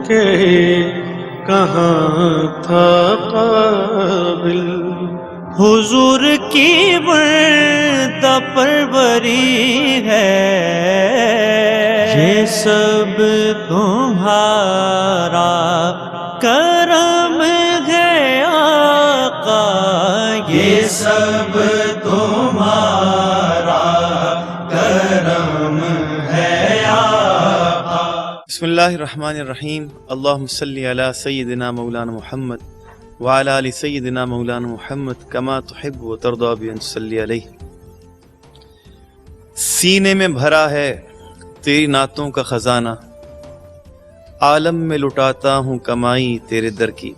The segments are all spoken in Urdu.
کہ کہاں تھا قابل، حضور کی بردہ پروری ہے، یہ سب تمہارا کرم ہے آقا، یہ سب تمہارا کرم ہے آقا۔ بسم اللہ الرحمن الرحیم، اللہم صلی علی سیدنا مولانا محمد وعلی آل سیدنا مولانا محمد کما تحب و ترضی بان تصلی علیہ۔ سینے میں بھرا ہے تیری نعتوں کا خزانہ، عالم میں لٹاتا ہوں کمائی تیرے در کی۔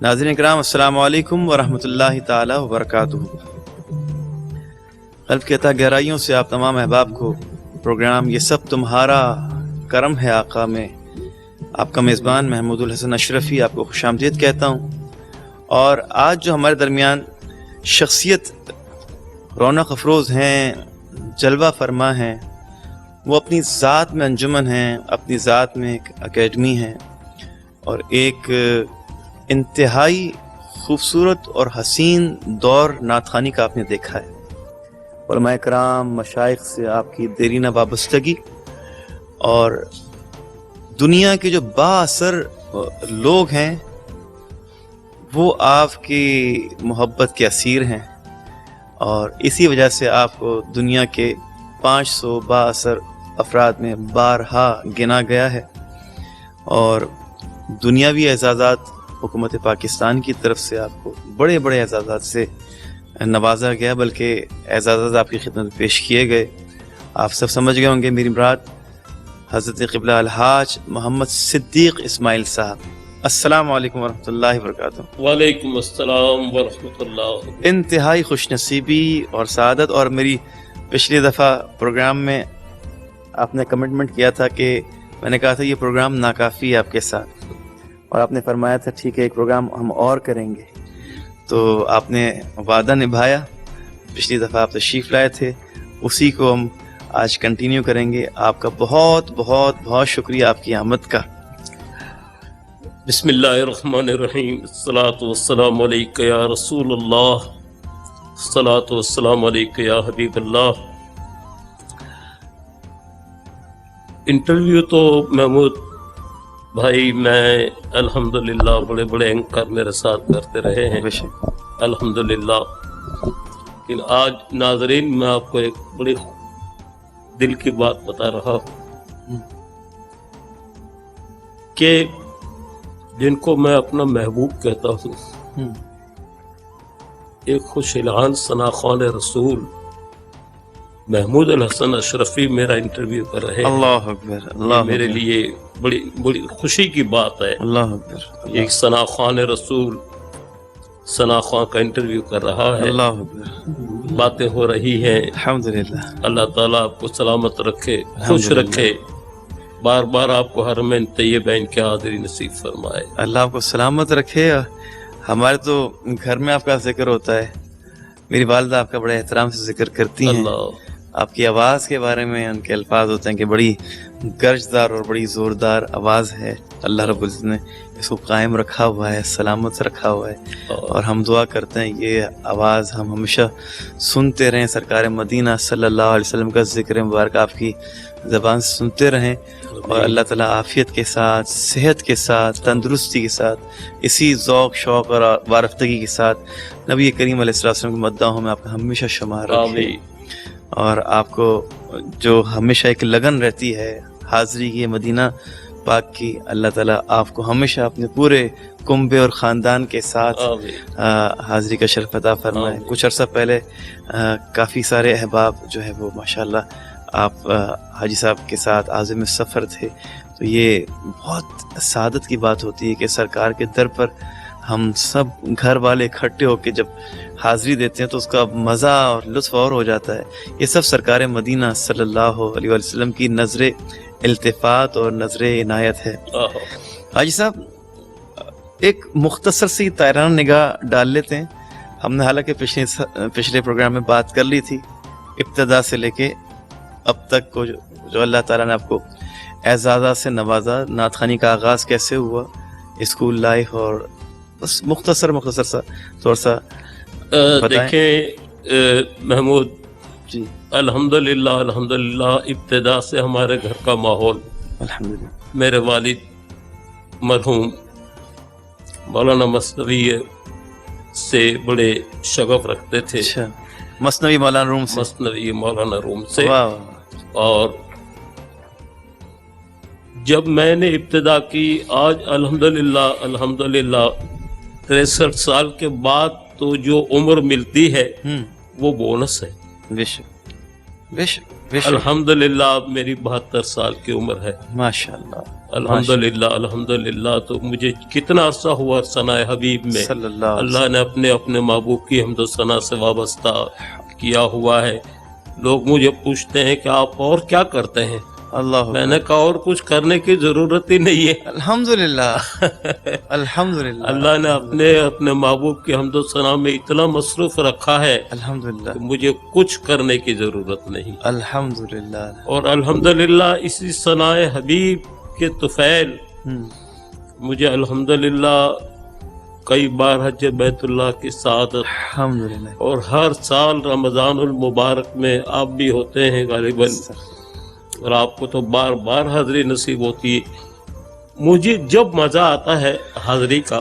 ناظرین اکرام، السلام علیکم ورحمۃ اللہ تعالی وبرکاتہ۔ قلب کی عطا گہرائیوں سے آپ تمام احباب کو پروگرام یہ سب تمہارا کرم ہے آقا میں آپ کا میزبان محمود الحسن اشرفی آپ کو خوش آمدید کہتا ہوں۔ اور آج جو ہمارے درمیان شخصیت رونق افروز ہیں، جلوہ فرما ہیں، وہ اپنی ذات میں انجمن ہیں، اپنی ذات میں ایک اکیڈمی ہے، اور ایک انتہائی خوبصورت اور حسین دور نعت خوانی کا آپ نے دیکھا ہے۔ علماء کرام، مشائخ سے آپ کی دیرینہ وابستگی، اور دنیا کے جو با اثر لوگ ہیں وہ آپ کی محبت کے اسیر ہیں، اور اسی وجہ سے آپ کو دنیا کے 500 با اثر افراد میں بارہا گنا گیا ہے، اور دنیاوی اعزازات حکومت پاکستان کی طرف سے آپ کو بڑے بڑے اعزازات سے نوازا گیا، بلکہ اعزازات آپ کی خدمت میں پیش کیے گئے۔ آپ سب سمجھ گئے ہوں گے میری مراد حضرت قبلہ الحاج محمد صدیق اسماعیل صاحب۔ السلام علیکم ورحمۃ اللہ وبرکاتہ۔ وعلیکم السلام ورحمۃ اللہ۔ انتہائی خوش نصیبی اور سعادت، اور میری پچھلی دفعہ پروگرام میں آپ نے کمٹمنٹ کیا تھا کہ میں نے کہا تھا یہ پروگرام ناکافی ہے آپ کے ساتھ، اور آپ نے فرمایا تھا ٹھیک ہے ایک پروگرام ہم اور کریں گے، تو آپ نے وعدہ نبھایا۔ پچھلی دفعہ آپ تشریف لائے تھے، اسی کو ہم آج کنٹینیو کریں گے۔ آپ کا بہت بہت بہت شکریہ آپ کی آمد کا۔ بسم اللہ الرحمن الرحیم، الصلاۃ والسلام علیک یا رسول اللہ، الصلاۃ والسلام علیک یا حبیب اللہ۔ انٹرویو تو محمود بھائی میں الحمدللہ بڑے بڑے اینکر میرے ساتھ کرتے رہے ہیں الحمدللہ، لیکن آج ناظرین میں آپ کو ایک بڑی دل کی بات بتا رہا ہوں کہ جن کو میں اپنا محبوب کہتا ہوں، ایک خوش الحان ثناخوان رسول محمود الحسن اشرفی میرا انٹرویو کر رہے ہیں۔ اللہ اکبر، اللہ میرے لیے بڑی بڑی خوشی کی بات ہے۔ اللہ اکبر، ایک ثناخوان رسول ثناخوان کا انٹرویو کر رہا ہے، اللہ اکبر، باتیں ہو رہی ہیں۔ الحمدللہ، اللہ تعالیٰ آپ کو سلامت رکھے، خوش رکھے، بار بار آپ کو حرمین طیبین کے حاضری نصیب فرمائے۔ اللہ آپ کو سلامت رکھے۔ ہمارے تو گھر میں آپ کا ذکر ہوتا ہے، میری والدہ آپ کا بڑے احترام سے ذکر کرتی ہیں، اللہ آپ کی آواز کے بارے میں ان کے الفاظ ہوتے ہیں کہ بڑی گرجدار اور بڑی زوردار آواز ہے، اللہ رب العزت نے اس کو قائم رکھا ہوا ہے، سلامت رکھا ہوا ہے، اور ہم دعا کرتے ہیں یہ آواز ہم ہمیشہ سنتے رہیں، سرکار مدینہ صلی اللہ علیہ وسلم کا ذکر مبارک آپ کی زبان سے سنتے رہیں، اور اللہ تعالیٰ عافیت کے ساتھ، صحت کے ساتھ، تندرستی کے ساتھ، اسی ذوق شوق اور وارفتگی کے ساتھ نبی کریم علیہ السلام کی مداحوں میں آپ کا ہمیشہ شمار رکھے، آمین۔ اور آپ کو جو ہمیشہ ایک لگن رہتی ہے حاضری کی مدینہ پاک کی، اللہ تعالیٰ آپ کو ہمیشہ اپنے پورے کنبے اور خاندان کے ساتھ آمین۔ حاضری کا شرف عطا فرمائے۔ آمین۔ کچھ عرصہ پہلے کافی سارے احباب جو ہے وہ ماشاءاللہ آپ حاجی صاحب کے ساتھ عازم سفر تھے، تو یہ بہت سعادت کی بات ہوتی ہے کہ سرکار کے در پر ہم سب گھر والے اکٹھے ہو کے جب حاضری دیتے ہیں تو اس کا مزہ اور لطف اور ہو جاتا ہے۔ یہ سب سرکار مدینہ صلی اللہ علیہ وسلم کی نظر التفات اور نظر عنایت ہے۔ حاجی صاحب ایک مختصر سی تائرانہ نگاہ ڈال لیتے ہیں۔ ہم نے حالانکہ پچھلے پروگرام میں بات کر لی تھی ابتدا سے لے کے اب تک کو جو اللہ تعالیٰ نے آپ کو اعزازات سے نوازا، نعت خوانی کا آغاز کیسے ہوا، اسکول لائف، اور بس مختصر سا تھوڑا سا بتائیں۔ دیکھیں محمود جی الحمدللہ ابتدا سے ہمارے گھر کا ماحول، الحمدللہ، میرے والد مرحوم مولانا مثنوی سے بڑے شغف رکھتے تھے، اچھا، مثنوی مولانا روم سے، مثنوی مولانا روم سے، واہ واہ، اور جب میں نے ابتدا کی، آج الحمدللہ 63 سال کے بعد تو جو عمر ملتی ہے وہ بونس ہے۔ بے شک بے شک بے شک، الحمدللہ میری 72 سال کی عمر ہے، ماشاءاللہ، الحمدللہ تو مجھے کتنا عرصہ ہوا ثناء حبیب میں، صلی اللہ علیہ اللہ نے اپنے محبوب کی حمد و ثنا سے وابستہ کیا ہوا ہے۔ لوگ مجھے پوچھتے ہیں کہ آپ اور کیا کرتے ہیں، اللہ، میں نے کہا اور کچھ کرنے کی ضرورت ہی نہیں ہے، الحمدللہ الحمدللہ، اللہ نے اپنے محبوب کی حمد و ثنا میں اتنا مصروف رکھا ہے الحمدللہ کہ مجھے کچھ کرنے کی ضرورت نہیں، الحمدللہ، اور الحمدللہ اسی ثناء حبیب کے طفیل مجھے الحمدللہ کئی بار حج بیت اللہ کی سعادت، الحمدللہ، اور ہر سال رمضان المبارک میں آپ بھی ہوتے ہیں غالباً، اور آپ کو تو بار بار حاضری نصیب ہوتی ہے۔ مجھے جب مزہ آتا ہے حاضری کا،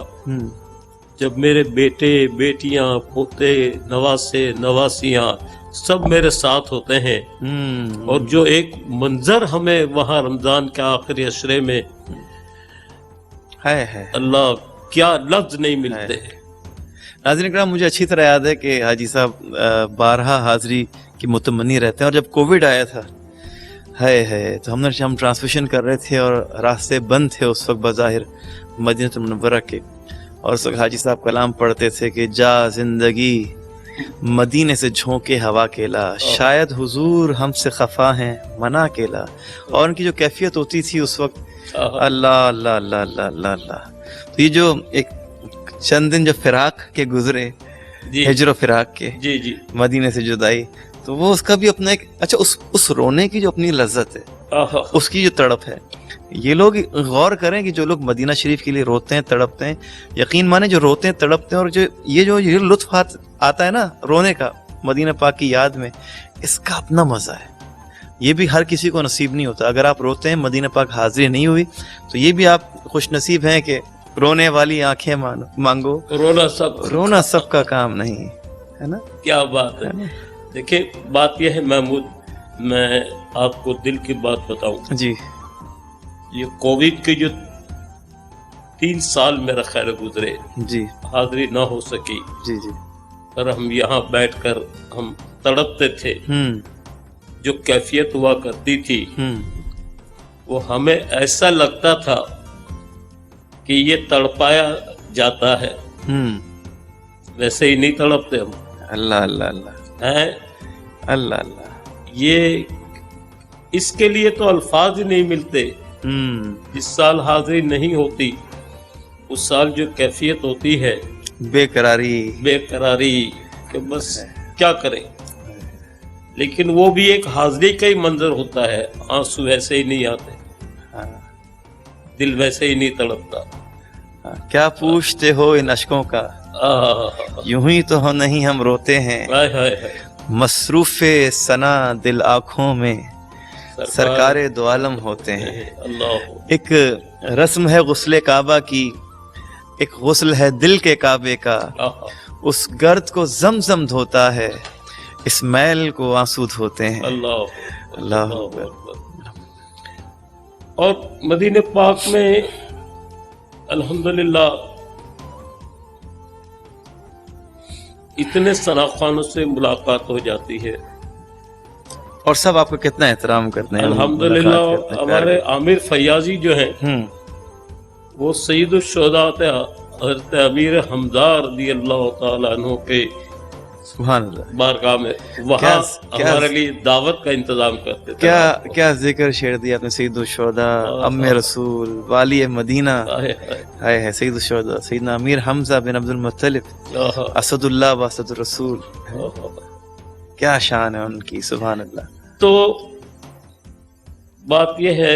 جب میرے بیٹے بیٹیاں پوتے نواسے نواسیاں سب میرے ساتھ ہوتے ہیں، اور جو ایک منظر ہمیں وہاں رمضان کے آخری عشرے میں، ہے اللہ کیا لفظ نہیں ملتے ہیں۔ ناظرین کرام، مجھے اچھی طرح یاد ہے کہ حاجی صاحب بارہا حاضری کی متمنی رہتے ہیں، اور جب کووڈ آیا تھا تو ہم ٹرانسمیشن کر رہے تھے اور راستے بند تھے اس وقت بظاہر مدینہ منورہ کے، اور اس وقت حاجی صاحب کلام پڑھتے تھے کہ جا زندگی مدینے سے جھونکے ہوا کیلا، شاید حضور ہم سے خفا ہیں منع کیلا، اور ان کی جو کیفیت ہوتی تھی اس وقت، اللہ اللہ اللہ اللہ اللہ اللہ۔ تو یہ جو ایک چند دن جو فراق کے گزرے، ہجر و فراق کے، جی مدینے سے جدائی، تو وہ اس کا بھی اپنا ایک اچھا اس رونے کی جو اپنی لذت ہے، اس کی جو تڑپ ہے، یہ لوگ غور کریں کہ جو لوگ مدینہ شریف کے لیے روتے ہیں تڑپتے ہیں، یقین مانیں جو روتے ہیں تڑپتے ہیں، اور جو یہ لطف آتا ہے نا رونے کا مدینہ پاک کی یاد میں، اس کا اپنا مزہ ہے، یہ بھی ہر کسی کو نصیب نہیں ہوتا۔ اگر آپ روتے ہیں مدینہ پاک حاضری نہیں ہوئی تو یہ بھی آپ خوش نصیب ہیں کہ رونے والی آنکھیں مانگو، رونا سب کا کام نہیں ہے نا، کیا بات ہے۔ دیکھیں بات یہ ہے محمود، میں آپ کو دل کی بات بتاؤں، جی، یہ کووڈ کے جو 3 سال میرا خیر گزرے، جی حاضری نہ ہو سکی، جی جی، اور ہم یہاں بیٹھ کر ہم تڑپتے تھے، جو کیفیت ہوا کرتی تھی وہ ہمیں ایسا لگتا تھا کہ یہ تڑپایا جاتا ہے، ویسے ہی نہیں تڑپتے ہم، اللہ اللہ اللہ ہیں اللہ اللہ، یہ اس کے لیے تو الفاظ ہی نہیں ملتے۔ جس سال حاضری نہیں ہوتی اس سال جو کیفیت ہوتی ہے، بے قراری کہ بس کیا کریں، لیکن وہ بھی ایک حاضری کا ہی منظر ہوتا ہے، آنسو ایسے ہی نہیں آتے، دل ویسے ہی نہیں تڑپتا۔ کیا پوچھتے ہو ان اشکوں کا، یوں ہی تو نہیں ہم روتے ہیں، مصروف ثنا دل آنکھوں میں سرکار دو عالم ہوتے ہیں۔ ایک رسم ہے غسل کعبہ کی، ایک غسل ہے دل کے کعبے کا، اس گرد کو زمزم دھوتا ہے، اس میل کو آنسو دھوتے ہیں۔ اللہ اکبر۔ اور مدینہ پاک میں الحمدللہ اتنے ثناخوانوں سے ملاقات ہو جاتی ہے، اور سب آپ کو کتنا احترام کرتے ہیں الحمدللہ۔ ہمارے عامر فیاضی جو ہیں وہ سید الشہداء حضرت امیر حمزہ رضی اللہ تعالیٰ عنہ کے سبحان اللہ بارگاہ میں وہاں ہمارے لیے دعوت کا انتظام کرتے تھے۔ کیا ذکر شعر دیا آپ نے، سید الشہداء، ام رسول، والی مدینہ، ہے سید الشہداء سیدنا امیر حمزہ بن عبد المطلب، اسد اللہ و اسد الرسول، کیا شان ہے ان کی، سبحان اللہ۔ تو بات یہ ہے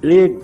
1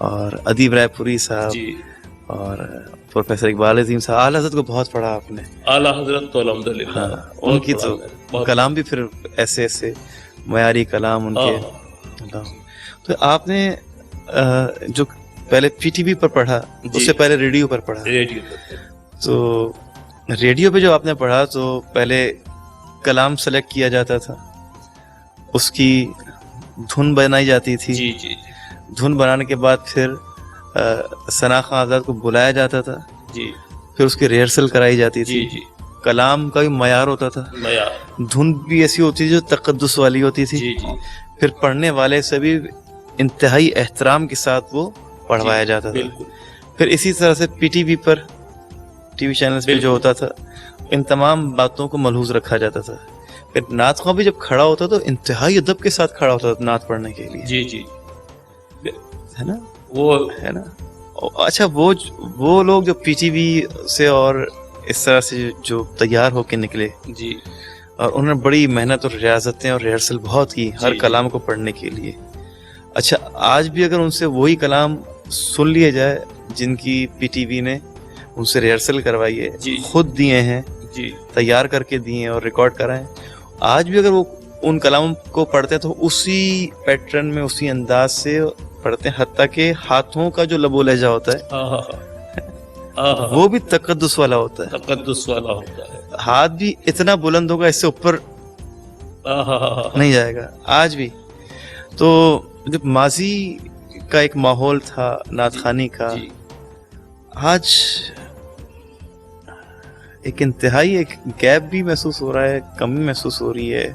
اور ادیب رائے پوری صاحب جی اور پروفیسر اقبال عظیم صاحب. اعلیٰ حضرت کو بہت پڑھا آپ نے. اعلیٰ حضرت تو الحمدللہ ان کی تو کلام بھی پھر ایسے ایسے معیاری کلام ان کے. تو آپ نے جو پہلے پی ٹی وی پر پڑھا اس سے پہلے ریڈیو پر پڑھا. ریڈیو تو ریڈیو پہ جو آپ نے پڑھا تو پہلے کلام سلیکٹ کیا جاتا تھا, اس کی دھن بنائی جاتی تھی. جی جی دھن بنانے کے بعد پھر ثنا خان آزاد کو بلایا جاتا تھا, جی پھر اس کی ریہرسل کرائی جاتی تھی. جی کلام کا بھی معیار ہوتا تھا, دھن بھی ایسی ہوتی تھی جو تقدس والی ہوتی تھی. جی جی پھر پڑھنے والے سے بھی انتہائی احترام کے ساتھ وہ پڑھوایا جاتا تھا. پھر اسی طرح سے پی ٹی وی پر ٹی وی چینلز پہ جو ہوتا تھا ان تمام باتوں کو ملحوظ رکھا جاتا تھا. پھر نعت خواں بھی جب کھڑا ہوتا تو انتہائی ادب کے ساتھ کھڑا ہوتا تھا نعت پڑھنے کے لیے. جی جی ہے نا, وہ ہے نا. اچھا وہ لوگ جو پی ٹی وی سے اور اس طرح سے جو تیار ہو کے نکلے, جی, اور انہوں نے بڑی محنت اور ریاضتیں اور ریہرسل بہت کی ہر کلام کو پڑھنے کے لیے. اچھا آج بھی اگر ان سے وہی کلام سن لیے جائے جن کی پی ٹی وی نے ان سے ریہرسل کروائی ہے, خود دیے ہیں, جی تیار کر کے دیے ہیں اور ریکارڈ کرائیں, آج بھی اگر وہ ان کلاموں کو پڑھتے ہیں تو اسی پیٹرن میں اسی انداز سے پڑھتے ہیں, حتیٰ کہ ہاتھوں کا جو لب و لہجہ ہوتا ہے وہ بھی تقدس والا ہوتا ہے. تقدس والا ہوتا ہے. ہاتھ بھی اتنا بلند ہوگا, اس سے اوپر نہیں جائے گا آج بھی. تو جب ماضی کا ایک ماحول تھا نعت خوانی کا, آج ایک انتہائی ایک گیپ بھی محسوس ہو رہا ہے, کمی محسوس ہو رہی ہے.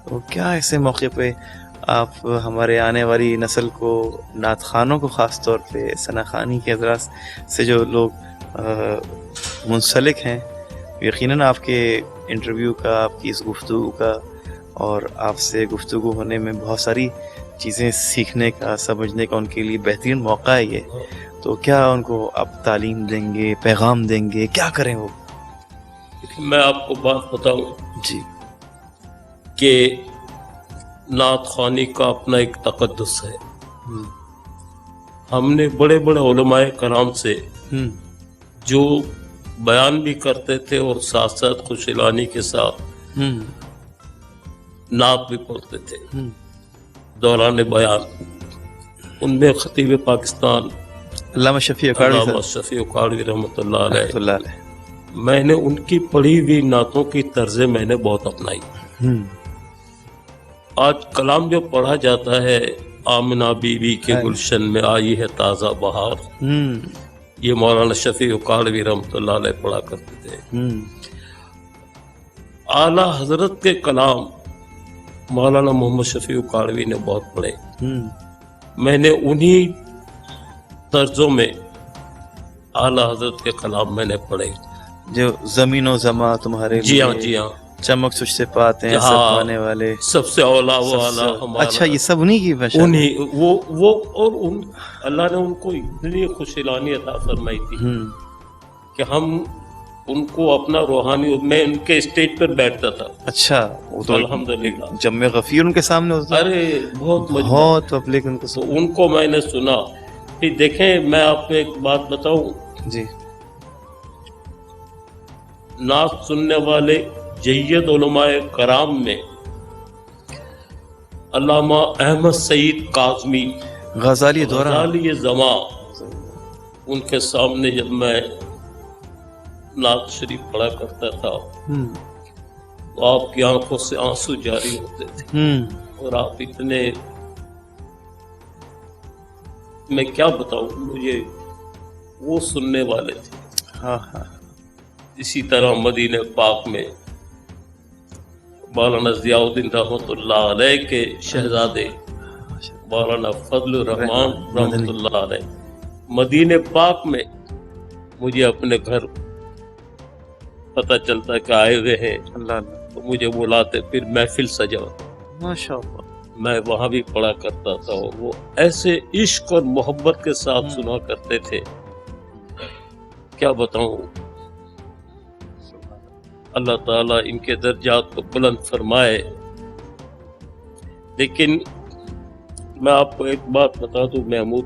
تو کیا ایسے موقع پہ آپ ہمارے آنے والی نسل کو, نعت خوانوں کو خاص طور پہ, ثنا خوانی کے حضرات سے جو لوگ منسلک ہیں, یقیناً آپ کے انٹرویو کا, آپ کی اس گفتگو کا اور آپ سے گفتگو ہونے میں بہت ساری چیزیں سیکھنے کا, سمجھنے کا ان کے لیے بہترین موقع ہے یہ. تو کیا ان کو آپ تعلیم دیں گے, پیغام دیں گے, کیا کریں وہ؟ میں آپ کو بات بتاؤں جی کہ نعت خوانی کا اپنا ایک تقدس ہے. ہم نے بڑے بڑے علماء کرام سے جو بیان بھی کرتے تھے اور ساتھ ساتھ خوش اعلانی کے ساتھ نعت بھی پڑھتے تھے دوران بیان, ان میں خطیب پاکستان علامہ شفیع اکاڑوی رحمۃ اللہ علیہ, میں نے ان کی پڑھی ہوئی نعتوں کی طرزیں میں نے بہت اپنائی. آج کلام جو پڑھا جاتا ہے, آمنہ بی بی کے گلشن میں آئی ہے تازہ بہار, یہ مولانا شفیع اکاڑوی رحمۃ اللہ علیہ پڑھا کرتے تھے. اعلیٰ حضرت کے کلام مولانا محمد شفیع اکاڑوی نے بہت پڑھے. میں نے انہی طرزوں میں اعلیٰ حضرت کے کلام میں نے پڑھے, جو زمین و زماں تمہارے جی ہاں جی ہاں, چمک تجھ سے پاتے ہیں سب پانے والے, سب سے اولا و اعلیٰ ہمارا. اچھا یہ سب انہی کی بشر, انہی وہ اور اللہ نے ان کو اتنی خوش اعلانی عطا فرمائی تھی کہ ہم ان کو اپنا روحانی, میں ان کے اسٹیج پر بیٹھتا تھا. اچھا وہ تو الحمدللہ جم غفیر ان کے سامنے ہوتا, ارے بہت پبلک ان کو, ان کو میں نے سنا. پھر دیکھیں میں آپ کو ایک بات بتاؤں, جی نعت سننے والے جید علماء کرام میں علامہ احمد سعید کاظمی غزالی زماں, ان کے سامنے جب میں نعت شریف پڑھا کرتا تھا تو آپ کی آنکھوں سے آنسو جاری ہوتے تھے, اور آپ اتنے, میں کیا بتاؤں, مجھے وہ سننے والے تھے. اسی طرح مدینہ پاک میں مولانا ضیاء الدین رحمۃ اللہ علیہ کے شہزادے مولانا فضل الرحمان رحمۃ اللہ علیہ مدینہ پاک میں مجھے اپنے گھر پتہ چلتا کہ آئے ہوئے ہیں, تو مجھے بلاتے, پھر محفل سجا, میں وہاں بھی پڑھا کرتا تھا, اور وہ ایسے عشق اور محبت کے ساتھ سنا کرتے تھے, کیا بتاؤں. اللہ تعالیٰ ان کے درجات کو بلند فرمائے. لیکن میں آپ کو ایک بات بتا دوں محمود,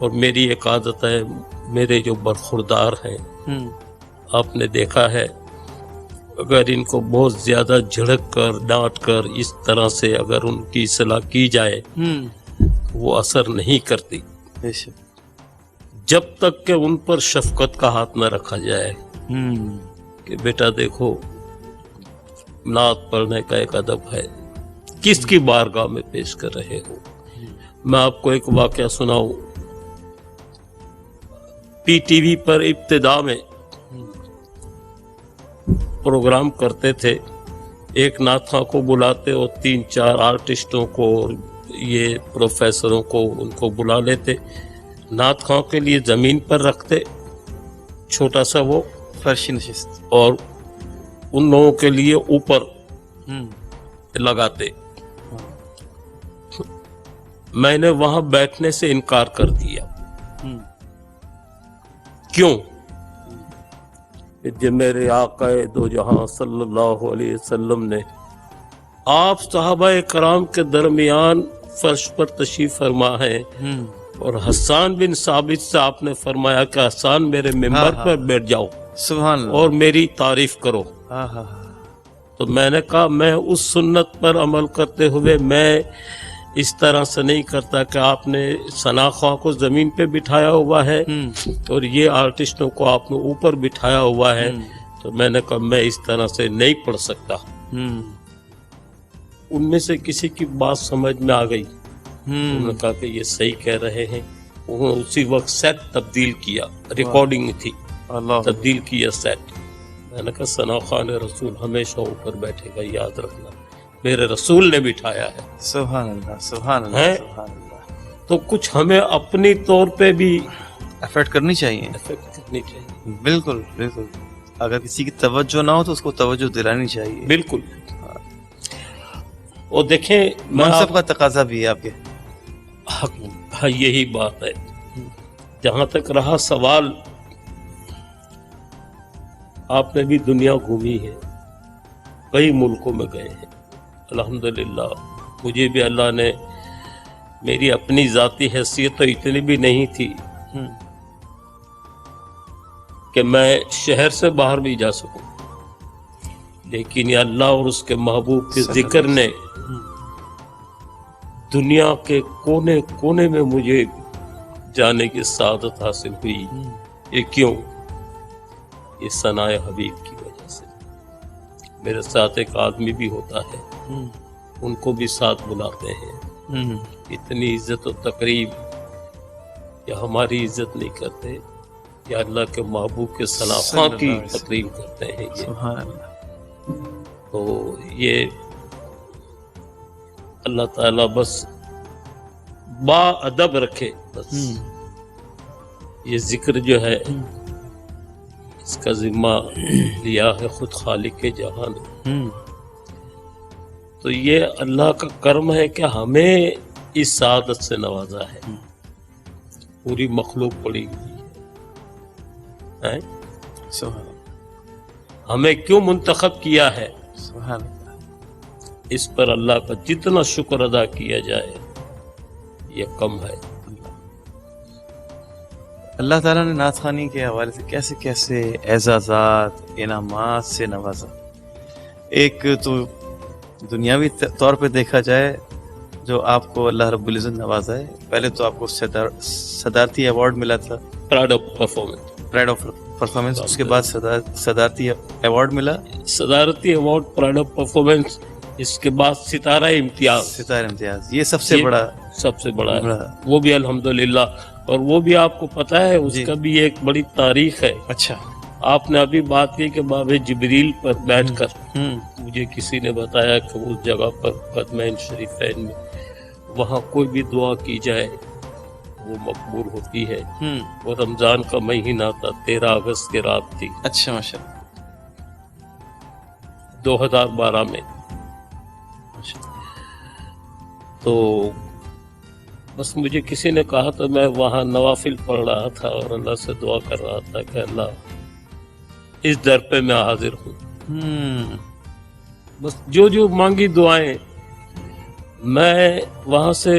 اور میری ایک عادت ہے، میرے جو برخوردار ہیں آپ نے دیکھا ہے، اگر ان کو بہت زیادہ جھڑک کر ڈانٹ کر اس طرح سے اگر ان کی اصلاح کی جائے وہ اثر نہیں کرتی بے شک جب تک کہ ان پر شفقت کا ہاتھ نہ رکھا جائے کہ بیٹا دیکھو نعت پڑھنے کا ایک ادب ہے، کس کی بارگاہ میں پیش کر رہے ہو. میں آپ کو ایک واقعہ سناؤں. پی ٹی وی پر ابتدا میں پروگرام کرتے تھے، ایک نعت کو بلاتے اور 3-4 آرٹسٹوں کو یہ پروفیسروں کو ان کو بلا لیتے، نعت خواں کے لیے زمین پر رکھتے چھوٹا سا وہ فرشی نشست اور ان لوگوں کے لیے اوپر لگاتے. میں نے وہاں بیٹھنے سے انکار کر دیا. کیوں؟ کہ جب میرے آقا دو جہاں صلی اللہ علیہ وسلم نے آپ صحابہ کرام کے درمیان فرش پر تشریف فرما ہے اور حسان بن ثابت سے آپ نے فرمایا کہ حسان میرے ممبر پر بیٹھ جاؤ سبحان اللہ اور میری تعریف کرو. تو میں نے کہا میں اس سنت پر عمل کرتے ہوئے میں اس طرح سے نہیں کرتا کہ آپ نے ثنا خواں کو زمین پہ بٹھایا ہوا ہے اور یہ آرٹسٹوں کو آپ نے اوپر بٹھایا ہوا ہے. تو میں نے کہا میں اس طرح سے نہیں پڑھ سکتا. ان میں سے کسی کی بات سمجھ میں آ گئی، انہوں نے کہا کہ یہ صحیح کہہ رہے ہیں. انہوں نے اسی وقت سیٹ تبدیل کیا، ریکارڈنگ تھی، تبدیل کیا سیٹ. میں نے کہا ثنا خان رسول ہمیشہ اوپر بیٹھے گا، یاد رکھنا میرے رسول نے بٹھایا ہے. سبحان اللہ سبحان اللہ سبحان اللہ. تو کچھ ہمیں اپنی طور پہ بھی ایفرٹ کرنی چاہیے. ایفیکٹ کرنی چاہیے. بالکل بالکل. اگر کسی کی توجہ نہ ہو تو اس کو توجہ دلانی چاہیے. بالکل. اور دیکھیں منصب کا تقاضا بھی ہے آپ کے. ہاں یہی بات ہے. جہاں تک رہا سوال، آپ نے بھی دنیا گھومی ہے، کئی ملکوں میں گئے ہیں الحمدللہ. مجھے بھی اللہ نے، میری اپنی ذاتی حیثیت تو اتنی بھی نہیں تھی کہ میں شہر سے باہر بھی جا سکوں، لیکن یہ اللہ اور اس کے محبوب کے ذکر نے دنیا کے کونے کونے میں مجھے جانے کی سعادت حاصل ہوئی. یہ کیوں؟ یہ ثنائے حبیب کی وجہ سے. میرے ساتھ ایک آدمی بھی ہوتا ہے، ان کو بھی ساتھ بلاتے ہیں. اتنی عزت و تقریب یا ہماری عزت نہیں کرتے یا اللہ کے محبوب کے ثنا خواں کی تقریب کرتے ہیں. یہ تو یہ اللہ تعالیٰ بس با ادب رکھے. بس یہ ذکر جو ہے اس کا ذمہ لیا ہے خود خالق جہان نے. تو یہ اللہ کا کرم ہے کہ ہمیں اس سعادت سے نوازا ہے. پوری مخلوق پڑی ہوئی ہے. ہمیں کیوں منتخب کیا ہے؟ اس پر اللہ کا جتنا شکر ادا کیا جائے یہ کم ہے. اللہ تعالیٰ نے نعت خوانی کے حوالے سے کیسے کیسے اعزازات انعامات سے نوازا. ایک تو دنیاوی طور پہ دیکھا جائے جو آپ کو اللہ رب العزت نوازا ہے. پہلے تو آپ کو صدارتی ایوارڈ ملا تھا، پرائڈ آف پرفارمنس. اس کے بعد صدارتی ایوارڈ ملا، صدارتی ایوارڈ، پرائڈ آف پرفارمنس. اس کے بعد ستارہ امتیاز. یہ سب سے بڑا ہے. وہ بھی الحمدللہ. اور وہ بھی آپ کو پتہ ہے اس کا بھی ایک بڑی تاریخ ہے. اچھا. آپ نے ابھی بات کی کہ باب جبریل پر بیٹھ کر مجھے کسی نے بتایا کہ اس جگہ پر قدمین شریفین میں وہاں کوئی بھی دعا کی جائے وہ مقبول ہوتی ہے. اور رمضان کا مہینہ تھا، 13 اگست کی رات تھی. اچھا ماشاء 2012 میں. تو بس مجھے کسی نے کہا تو میں وہاں نوافل پڑھ رہا تھا اور اللہ سے دعا کر رہا تھا کہ اللہ اس در پہ میں حاضر ہوں. بس جو مانگی دعائیں. میں وہاں سے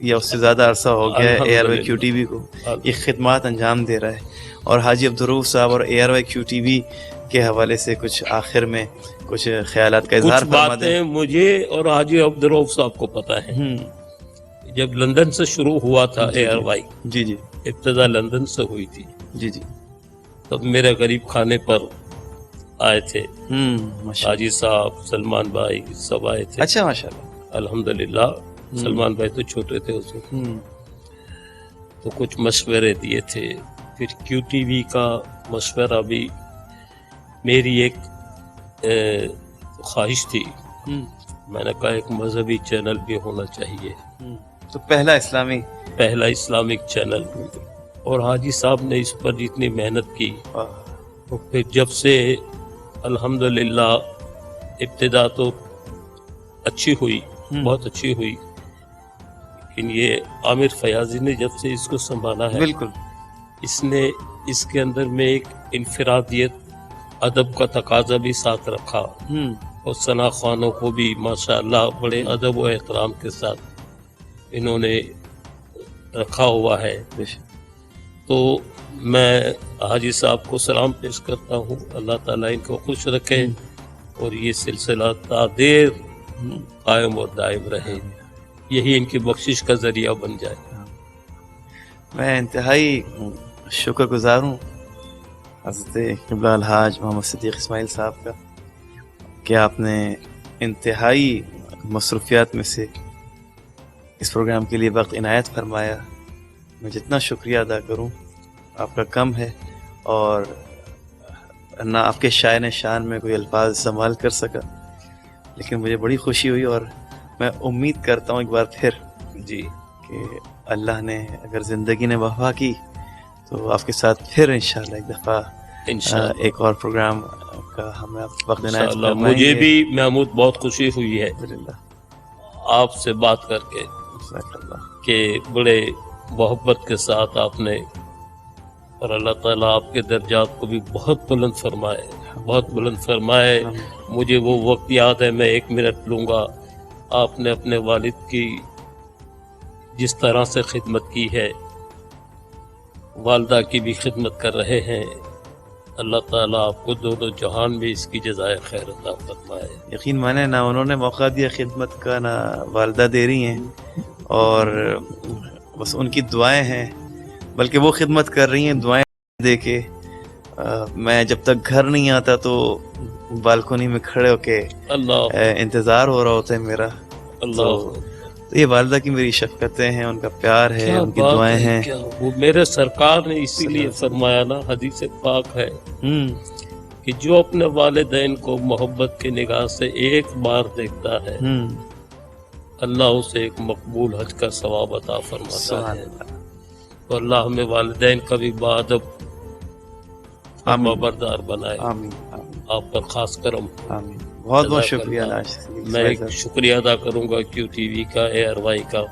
یا اس سے زیادہ عرصہ ہو گیا ہے A R Y Q T V کو یہ خدمات انجام دے رہا ہے. اور حاجی عبدالرؤف صاحب اور A R Y Q T V کے حوالے سے کچھ آخر میں کچھ خیالات کا اظہار کچھ فرما دیں. باتیں مجھے اور حاجی عبدالرؤف صاحب کو پتہ ہے. جب لندن سے شروع ہوا تھا اے آر وائی، جی جی ابتدا لندن سے ہوئی تھی، جی جی تب میرے غریب خانے پر آئے تھے ماشاء حاجی صاحب، سلمان بھائی سب آئے تھے. اچھا ماشاء اللہ. الحمدللہ سلمان بھائی تو چھوٹے تھے اس وقت، تو کچھ مشورے دیے تھے. پھر کیو ٹی وی کا مشورہ بھی میری ایک خواہش تھی. میں نے کہا ایک مذہبی چینل بھی ہونا چاہیے، تو پہلا اسلامک چینل. اور حاجی صاحب نے اس پر جتنی محنت کی، تو پھر جب سے الحمدللہ ابتدا تو اچھی ہوئی، بہت اچھی ہوئی، لیکن یہ عامر فیاضی نے جب سے اس کو سنبھالا ہے، بالکل اس نے اس کے اندر میں ایک انفرادیت، ادب کا تقاضا بھی ساتھ رکھا، اور ثنا خوانوں کو بھی ماشاءاللہ بڑے ادب و احترام کے ساتھ انہوں نے رکھا ہوا ہے. تو میں حاجی صاحب کو سلام پیش کرتا ہوں، اللہ تعالیٰ ان کو خوش رکھے اور یہ سلسلہ تا دیر قائم اور دائم رہے، یہی ان کی بخشش کا ذریعہ بن جائے. میں انتہائی شکر گزار ہوں حضرت قبلہ الحاج محمد صدیق اسماعیل صاحب کا کہ آپ نے انتہائی مصروفیات میں سے اس پروگرام کے لیے وقت عنایت فرمایا. میں جتنا شکریہ ادا کروں آپ کا کم ہے، اور نہ آپ کے شائن شان میں کوئی الفاظ استعمال کر سکا، لیکن مجھے بڑی خوشی ہوئی. اور میں امید کرتا ہوں ایک بار پھر جی کہ اللہ نے اگر زندگی نے وفا کی تو آپ کے ساتھ پھر انشاءاللہ ایک دفعہ انشاءاللہ ایک اور پروگرام کا ہمیں وقت عنایت انشاءاللہ. فرمائیں مجھے گے. بھی محمود بہت خوشی ہوئی ہے الحمدللہ. آپ سے بات کر کے، جزاک اللہ. کہ بڑے محبت کے ساتھ آپ نے، اور اللہ تعالیٰ آپ کے درجات کو بھی بہت بلند فرمائے، بہت بلند فرمائے. مجھے وہ وقت یاد ہے، میں 1 منٹ لوں گا. آپ نے اپنے والد کی جس طرح سے خدمت کی ہے، والدہ کی بھی خدمت کر رہے ہیں. اللہ تعالیٰ آپ کو دونوں جہان میں اس کی جزائے خیر عطا فرمائے. یقین مانے نہ انہوں نے موقع دیا خدمت کا، نہ والدہ دے رہی ہیں، اور بس ان کی دعائیں ہیں، بلکہ وہ خدمت کر رہی ہیں دعائیں دے کے. میں جب تک گھر نہیں آتا تو بالکونی میں کھڑے ہو کے اللہ انتظار ہو رہا ہوتا ہے میرا. اللہ تو یہ والدہ کی میری شفقتیں ہیں، ان کا پیار ہے، ان کی دعائیں ہیں. وہ میرے سرکار نے اسی لیے فرمایا نا، حدیث پاک ہے کہ جو اپنے والدین کو محبت کی نگاہ سے ایک بار دیکھتا ہے، اللہ اسے ایک مقبول حج کا ثواب عطا فرماتا ہے. تو اللہ ہمیں والدین کا بھی بادب بردار بنائے. آمین آمین آپ پر خاص کرم. آمین. بہت بہت جزاک شکریہ اللہ. ناز. میں ایک شکریہ ادا کروں گا کیو ٹی وی کا، اے آر وائی کا.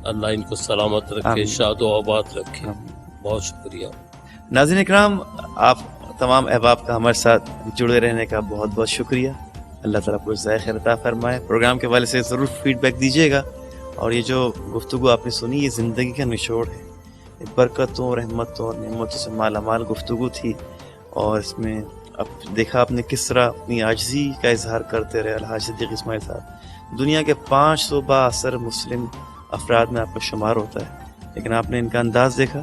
اللہ ان کو سلامت رکھے، آمین. شاد و آباد رکھے. آمین. بہت شکریہ. ناظرین اکرام، آپ تمام احباب کا ہمارے ساتھ جڑے رہنے کا بہت بہت شکریہ. اللہ تعالیٰ کو جزائے خیر عطا فرمائے. پروگرام کے حوالے سے ضرور فیڈ بیک دیجیے گا. اور یہ جو گفتگو آپ نے سنی، یہ زندگی کا نچوڑ ہے. یہ برکتوں، رحمتوں اور نعمتوں سے مالا مال گفتگو تھی، اور اس میں اب دیکھا آپ نے کس طرح اپنی عاجزی کا اظہار کرتے رہے الحاج صدیق اسماعیل صاحب. دنیا کے 500 بااثر مسلم افراد میں آپ کا شمار ہوتا ہے، لیکن آپ نے ان کا انداز دیکھا،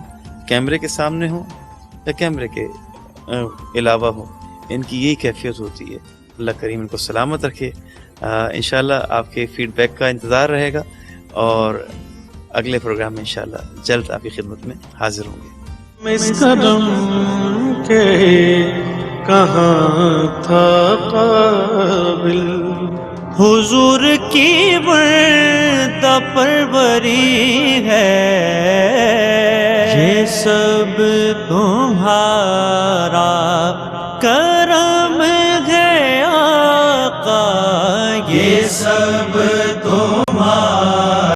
کیمرے کے سامنے ہوں یا کیمرے کے علاوہ ہوں، ان کی یہی کیفیت ہوتی ہے. اللہ کریم ان کو سلامت رکھے. انشاءاللہ آپ کے فیڈ بیک کا انتظار رہے گا، اور اگلے پروگرام میں انشاءاللہ جلد آپ کی خدمت میں حاضر ہوں گے. اس قدم کے کہاں تھا قابل، حضور کی بردہ پروری ہے، یہ سب تمہارا کرم ہے آقا، یہ سب